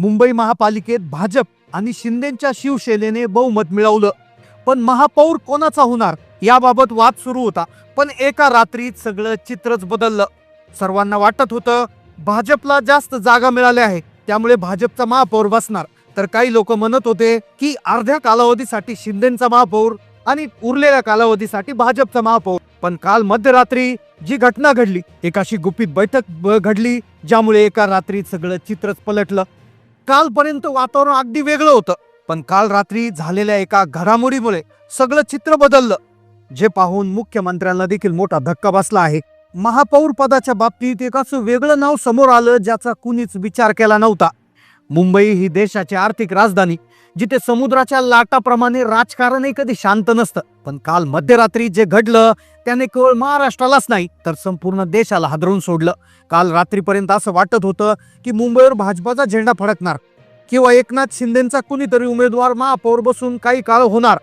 मुंबई महापालिकेत भाजप आणि शिंदेच्या शिवसेनेने बहुमत मिळवलं, पण महापौर कोणाचा होणार याबाबत वाद सुरू होता. पण एका रात्रीत सगळं चित्रच बदललं. सर्वांना वाटत होतं भाजपला जास्त जागा मिळाल्या आहेत, त्यामुळे भाजपचा महापौर बसणार. तर काही लोक म्हणत होते की अर्ध्या कालावधीसाठी शिंदेचा महापौर आणि उरलेल्या कालावधीसाठी भाजपचा महापौर. पण काल मध्यरात्री जी घटना घडली, एक अशी गुपित बैठक घडली ज्यामुळे एका रात्रीत सगळं चित्रच पलटलं. कालपर्यंत वातावरण अगदी वेगळं होतं, पण काल रात्री झालेल्या एका घडामोडीमुळे सगळं चित्र बदललं, जे पाहून मुख्यमंत्र्यांना देखील मोठा धक्का बसला आहे. महापौर पदाच्या बाबतीत एक असं वेगळं नाव समोर आलं ज्याचा कुणीच विचार केला नव्हता. मुंबई ही देशाची आर्थिक राजधानी, जिथे समुद्राच्या लाटाप्रमाणे राजकारणही कधी शांत नसतं. पण काल मध्यरात्री जे घडलं त्याने केवळ महाराष्ट्रालाच नाही तर संपूर्ण देशाला हादरवून सोडलं. काल रात्रीपर्यंत असं वाटत होतं की मुंबईवर भाजपाचा झेंडा फडकणार किंवा एकनाथ शिंदेचा कुणीतरी उमेदवार महापौर बसून काही काळ होणार.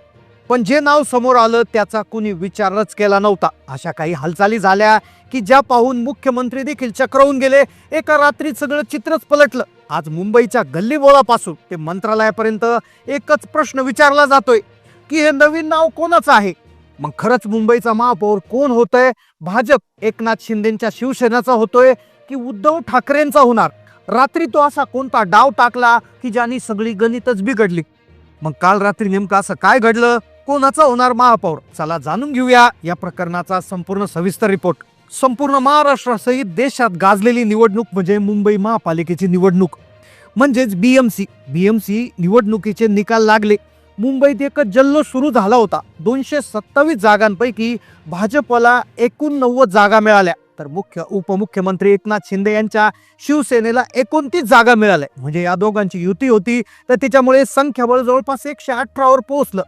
पण जे नाव समोर आलं त्याचा कुणी विचारच केला नव्हता. अशा काही हालचाली झाल्या की ज्या पाहून मुख्यमंत्री देखील चक्रावून गेले. एका रात्रीत सगळं चित्रच पलटलं. आज मुंबईच्या गल्लीबोळापासून ते मंत्रालयापर्यंत एकच प्रश्न विचारला जातोय की हे नवीन नाव कोणाचं आहे. मग खरंच मुंबईचा महापौर कोण होतोय? भाजप एकनाथ शिंदेच्या शिवसेनेचा होतोय की उद्धव ठाकरेंचा होणार? रात्री तो असा कोणता डाव टाकला की ज्याने सगळी गणितच बिघडली? मग काल रात्री नेमकं असं काय घडलं? कोणाचा होणार महापौर? चला जाणून घेऊया या प्रकरणाचा संपूर्ण सविस्तर रिपोर्ट. संपूर्ण महाराष्ट्रासहित देशात गाजलेली निवडणूक म्हणजे मुंबई महापालिकेची निवडणूक, म्हणजेच बीएमसी निवडणुकीचे निकाल लागले. मुंबईत एक जल्लोष सुरू झाला होता. 227 जागांपैकी भाजपला 89 जागा मिळाल्या, तर उपमुख्यमंत्री एकनाथ शिंदे यांच्या शिवसेनेला 29 जागा मिळाल्या. म्हणजे या दोघांची युती होती, तर त्याच्यामुळे संख्याबळ जवळपास 118 वर पोहोचलं.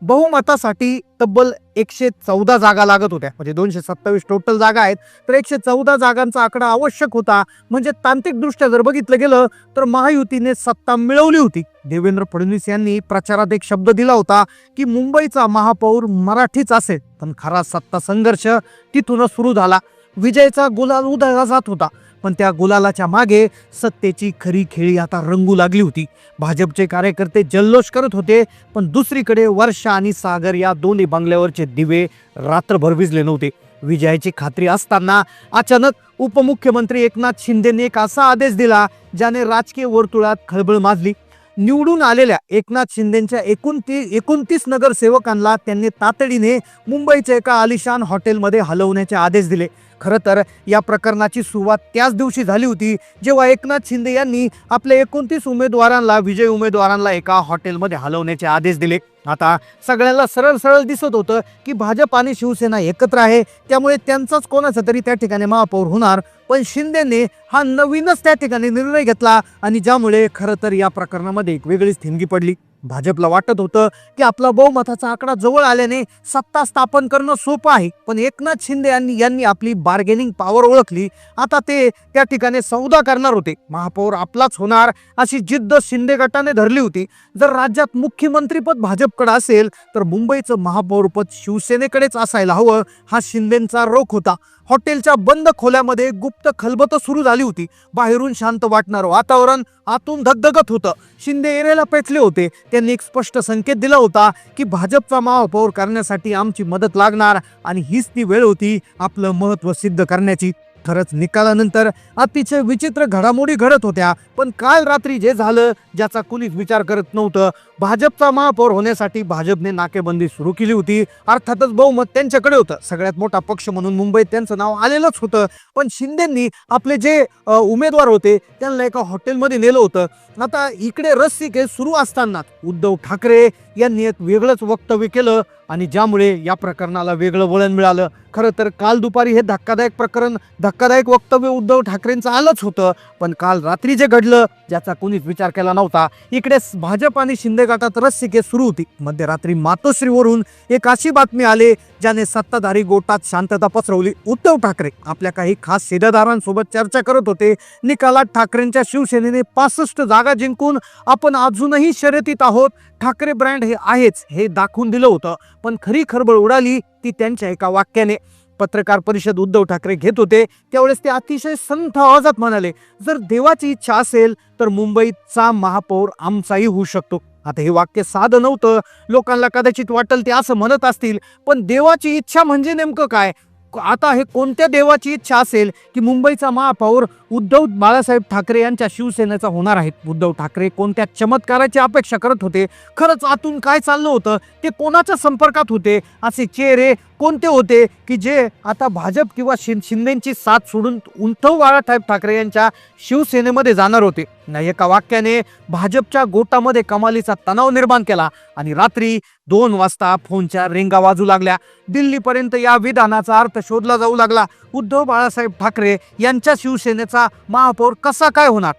बहुमतासाठी तब्बल 114 जागा लागत होत्या. म्हणजे 227 टोटल जागा आहेत, तर 114 जागांचा आकडा आवश्यक होता. म्हणजे तांत्रिकदृष्ट्या जर बघितलं गेलं तर महायुतीने सत्ता मिळवली होती. देवेंद्र फडणवीस यांनी प्रचारात एक शब्द दिला होता की मुंबईचा महापौर मराठीच असेल. पण खरा सत्ता संघर्ष तिथूनच सुरू झाला. विजयाचा गुलाल उधळला जात होता, पण त्या गुलालाच्या मागे सत्तेची खरी खेळी आता रंगू लागली होती. भाजपचे कार्यकर्ते जल्लोष करत होते, पण दुसरीकडे वर्षा आणि सागर या दोन्ही बंगल्यावरचे दिवे रात्रभर विझले नव्हते. विजयाची खात्री असताना अचानक उपमुख्यमंत्री एकनाथ शिंदेने एक असा आदेश दिला ज्याने राजकीय वर्तुळात खळबळ माजली. निवडून आलेल्या एकनाथ शिंदेच्या 29 नगरसेवकांना त्यांनी तातडीने मुंबईच्या एका आलिशान हॉटेलमध्ये हलवण्याचे आदेश दिले. खरं तर या प्रकरणाची सुरुवात त्याच दिवशी झाली होती जेव्हा एकनाथ शिंदे यांनी आपल्या 29 विजयी उमेदवारांना एका हॉटेलमध्ये हलवण्याचे आदेश दिले. आता सगळ्यांना सरळ सरळ दिसत होतं की भाजप आणि शिवसेना एकत्र आहे, त्यामुळे त्यांचाच कोणाचा तरी त्या ठिकाणी महापौर होणार. पण शिंदेने हा नवीनच त्या ठिकाणी निर्णय घेतला आणि ज्यामुळे खरं तर या प्रकरणामध्ये एक वेगळीच थिंगी पडली. भाजपला वाटत होतं की आपला बहुमताचा आकडा जवळ आल्याने सत्ता स्थापन करणं सोपं आहे, पण एकनाथ शिंदे यांनी आपली बार्गेनिंग पॉवर ओळखली. आता ते त्या ठिकाणी सौदा करणार होते. महापौर आपलाच होणार अशी जिद्द शिंदे गटाने धरली होती. जर राज्यात मुख्यमंत्रीपद भाजपकडे असेल तर मुंबईचं महापौरपद शिवसेनेकडेच असायला हवं, हा शिंदेचा रोख होता. हॉटेलच्या बंद खोल्यामध्ये गुप्त खलबत सुरू झाली होती. बाहेरून शांत वाटणारं वातावरण आतून धगधगत होतं. शिंदे एरेला पेटले होते. त्यांनी एक स्पष्ट संकेत दिला होता की भाजपचा महापौर करण्यासाठी आमची मदत लागणार आणि हीच ती वेळ होती आपलं महत्त्व सिद्ध करण्याची. खरंच निकालानंतर अतिशय विचित्र घडामोडी घडत होत्या, पण काल रात्री जे झालं ज्याचा कुणीच विचार करत नव्हतं. भाजपचा महापौर होण्यासाठी भाजपने नाकेबंदी सुरू केली होती. अर्थातच बहुमत त्यांच्याकडे होतं. सगळ्यात मोठा पक्ष म्हणून मुंबईत त्यांचं नाव आलेलंच होतं. पण शिंदेंनी आपले जे उमेदवार होते त्यांना एका हॉटेलमध्ये नेलं होतं. आता इकडे रस्सीखेच सुरू असताना उद्धव ठाकरे यांनी एक वेगळंच वक्तव्य केलं आणि ज्यामुळे या प्रकरणाला वेगळं वळण मिळालं. खरं तर काल दुपारी हे धक्कादायक वक्तव्य उद्धव ठाकरेंचं आलंच होतं, पण काल रात्री जे घडलं ज्याचा कोणीच विचार केला नव्हता. इकडे भाजप आणि शिंदे गटात रस्सीखेच सुरू होती. मध्यरात्री मातोश्रीवरून एक अशी बातमी आली ज्याने सत्ताधारी गोटात शांतता पसरवली. उद्धव ठाकरे आपल्या काही खास सेवेदारांसोबत चर्चा करत होते. निकालात ठाकरेंच्या शिवसेनेने 65 जागा जिंकून आपण अजूनही शर्यतीत आहोत, ठाकरे ब्रँड हे आहेच हे दाखवून दिलं होतं. पण खरी खळबळ उडाली ती त्यांच्या एका वाक्याने. पत्रकार परिषद उद्धव ठाकरे घेत होते त्यावेळेस ते अतिशय संथ आवाजात म्हणाले, जर देवाची इच्छा असेल तर मुंबईचा महापौर आमचाही होऊ शकतो. आता हे वाक्य साधं नव्हतं, लोकांना कदाचित वाटेल ते असं म्हणत असतील, पण देवाची इच्छा म्हणजे नेमकं काय? आता हे कोणत्या देवाची इच्छा असेल की मुंबईचा महापौर उद्धव बाळासाहेब ठाकरे यांच्या शिवसेनेचा होणार आहेत? उद्धव ठाकरे कोणत्या चमत्काराची अपेक्षा करत होते? खरंच आतून काय चाललं होतं? ते कोणाच्या संपर्कात होते? असे चेहरे कोणते होते की जे आता भाजप किंवा शिंदेची साथ सोडून उद्धव बाळासाहेब ठाकरे यांच्या शिवसेनेमध्ये जाणार होते? नाही, एका वाक्याने भाजपच्या गोटामध्ये कमालीचा तणाव निर्माण केला आणि रात्री 2 वाजता फोनच्या रिंगा वाजू लागल्या. दिल्लीपर्यंत या विधानाचा अर्थ शोधला जाऊ लागला. उद्धव बाळासाहेब ठाकरे यांच्या शिवसेनेचा महापौर कसा काय होणार?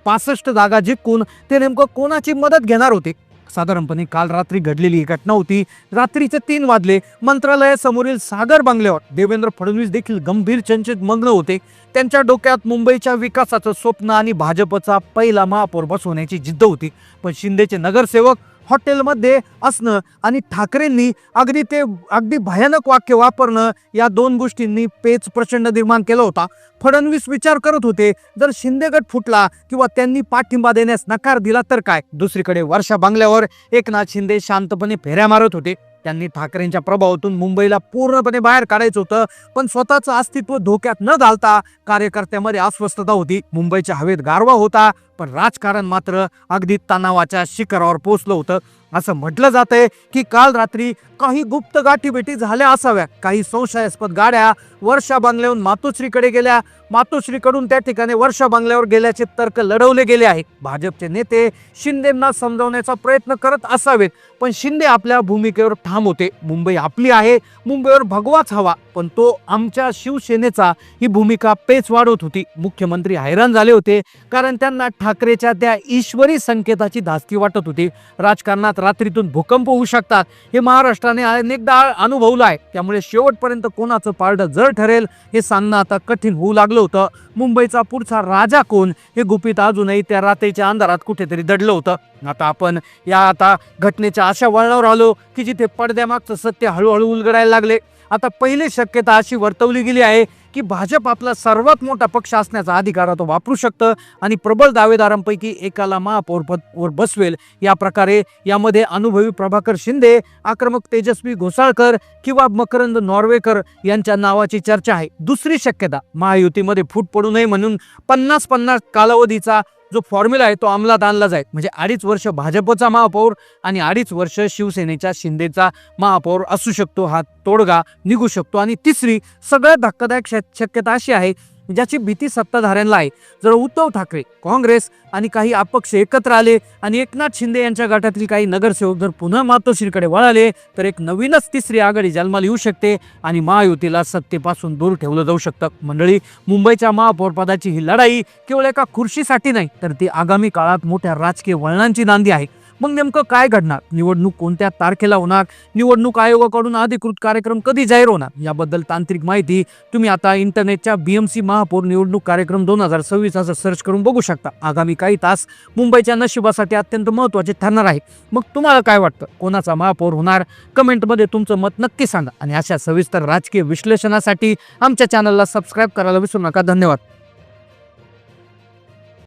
65 जागा जिंकून ते नेमकं कोणाची मदत घेणार होते? साधारणपणे काल रात्री घडलेली ही घटना होती. रात्रीचे 3 वाजले. मंत्रालयासमोरील सागर बंगल्यावर देवेंद्र फडणवीस देखील गंभीर चर्चेत मग्न होते. त्यांच्या डोक्यात मुंबईच्या विकासाचं स्वप्न आणि भाजपचा पहिला महापौर बसवण्याची जिद्द होती. पण शिंदेचे नगरसेवक हॉटेलमध्ये असणं आणि ठाकरेंनी अगदी भयानक वाक्य वापरणं, या 2 गोष्टींनी पेच प्रचंड निर्माण केला होता. फडणवीस विचार करत होते, जर शिंदे गट फुटला किंवा त्यांनी पाठिंबा देण्यास नकार दिला तर काय? दुसरीकडे वर्षा बंगल्यावर एकनाथ शिंदे शांतपणे फेऱ्या मारत होते. त्यांनी ठाकरेंच्या प्रभावातून मुंबईला पूर्णपणे बाहेर काढायचं होतं, पण स्वतःचं अस्तित्व धोक्यात न घालता कार्यकर्त्यामध्ये अस्वस्थता होती. मुंबईच्या हवेत गारवा होता, पण राजकारण मात्र अगदी तणावाच्या शिखरावर पोहोचलं होतं. असं म्हटलं जातंय की काल रात्री काही गुप्त गाठीभेटी झाल्या असाव्या. काही संशयास्पद गाड्या वर्षा बंगल्याहून मातोश्रीकडे गेल्या, मातोश्रीकडून त्या ठिकाणी वर्षा बंगल्यावर गेल्याचे तर्क लढवले गेले आहेत. भाजपचे नेते शिंदेंना समजावण्याचा प्रयत्न करत असावेत, पण शिंदे आपल्या भूमिकेवर ठाम होते. मुंबई आपली आहे, मुंबईवर भगवाच हवा, पण तो आमच्या शिवसेनेचा ही भूमिका पेच वाढवत होती. मुख्यमंत्री हैराण झाले होते, कारण त्यांना ठाकरेच्या त्या ईश्वरी संकेताची धास्ती वाटत होती. राजकारणात रात्रीतून भूकंप होऊ शकतात, हे महाराष्ट्राने अनेकदा अनुभवलं आहे. त्यामुळे शेवटपर्यंत कोणाचं पारडं जड ठरेल हे सांगणं आता कठीण होऊ लागलं होतं. मुंबईचा पुढचा राजा कोण हे गुपित अजूनही त्या रात्रीच्या अंधारात कुठेतरी दडलं होतं. आता आपण या घटनेच्या अशा वळणावर आलो की जिथे पडद्यामागचं सत्य हळूहळू उलगडायला लागले. आता पहिली शक्यता अशी वर्तवली गेली आहे की भाजप आपला सर्वात मोठा पक्ष असण्याचा अधिकार तो वापरू शकतं आणि प्रबळ दावेदारांपैकी एकाला महापौरपदावर बसवेल. या प्रकारे यामध्ये अनुभवी प्रभाकर शिंदे, आक्रमक तेजस्वी घोसाळकर किंवा मकरंद नॉर्वेकर यांच्या नावाची चर्चा आहे. दुसरी शक्यता, महायुतीमध्ये फूट पडू नये म्हणून 50-50 कालावधीचा जो फॉर्म्युला आहे तो अंमलात आणला जाईल. म्हणजे 2.5 वर्ष भाजपचा महापौर आणि 2.5 वर्ष शिवसेनेच्या शिंदेचा महापौर असू शकतो. हा तोडगा निघू शकतो. आणि तिसरी सगळ्यात धक्कादायक शक्यता अशी आहे, ज्याची भीती सत्ताधाऱ्यांना आहे. जर उद्धव ठाकरे, काँग्रेस आणि काही अपक्ष एकत्र आले आणि एकनाथ शिंदे यांच्या गटातील काही नगरसेवक जर पुन्हा मातोश्रीकडे वळाले तर एक नवीनच तिसरी आघाडी जन्माला येऊ शकते आणि महायुतीला सत्तेपासून दूर ठेवलं जाऊ शकतं. मंडळी, मुंबईच्या महापौरपदाची ही लढाई केवळ एका खुर्शीसाठी नाही, तर ती आगामी काळात मोठ्या राजकीय वळणांची नांदी आहे. मग नेमकं काय घडणार? निवडणूक कोणत्या तारखेला होणार? निवडणूक आयोगाकडून अधिकृत कार्यक्रम कधी जाहीर होणार? याबद्दल तांत्रिक माहिती तुम्ही आता इंटरनेटच्या BMC महापौर निवडणूक कार्यक्रम 2026 असं सर्च करून बघू शकता. आगामी काही तास मुंबईच्या नशिबासाठी अत्यंत महत्त्वाचे ठरणार आहे. मग तुम्हाला काय वाटतं, कोणाचा महापौर होणार? कमेंटमध्ये तुमचं मत नक्की सांगा आणि अशा सविस्तर राजकीय विश्लेषणासाठी आमच्या चॅनलला सबस्क्राईब करायला विसरू नका. धन्यवाद.